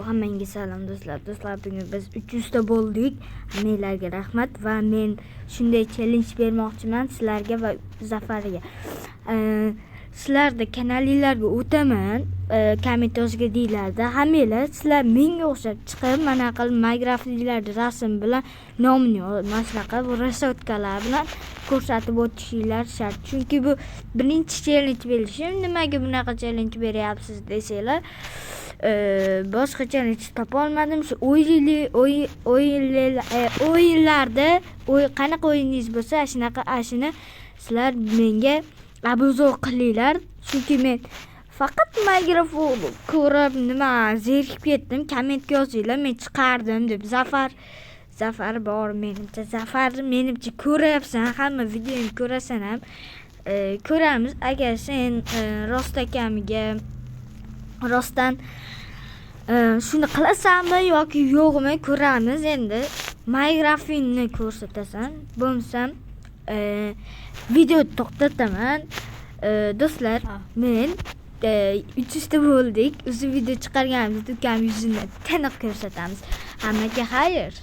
Hammaga salom do'stlar. Do'stlar, bugun biz 300 ta bo'ldik. Hammalarga rahmat va men shunday challenge bermoqchiman sizlarga va Zafarga. Sizlarda kanalingizlarga o'taman, komment yozgandinglarda, hammalar sizlar menga o'xshab chiqib, mana qilib Minecraft'liklarda rasm bilan nomini maslaqa va rasotkalar bilan ko'rsatib o'tishinglar shart. Chunki bu birinchi challenge berishim. Nimaga bunaqa challenge beryapsiz desanglar, boshqa challenge topa olmadim. Shu o'yinlarda qanaqa o'yiningiz bo'lsa, shuni sizlar menga abuzor qilinglar. Chunki men faqat Minecraft ko'rib zerikib ketdim. Kommentga yozinglar, men chiqardim deb. Zafar bor menimcha. Zafar menimcha ko'ryapsan, hamma videomni ko'rasan ham. Ko'ramiz agar sen rostdan shuni qilasanmi yoki yo'qmi, ko'ramiz. Endi Minecraft'ni ko'rsatasan, bo'lmasam video to'xtataman. Do'stlar, men 300 ta bo'ldik. O'zi video chiqarganimizda ukam yuzini taniq ko'rsatamiz. Hammaga xayr.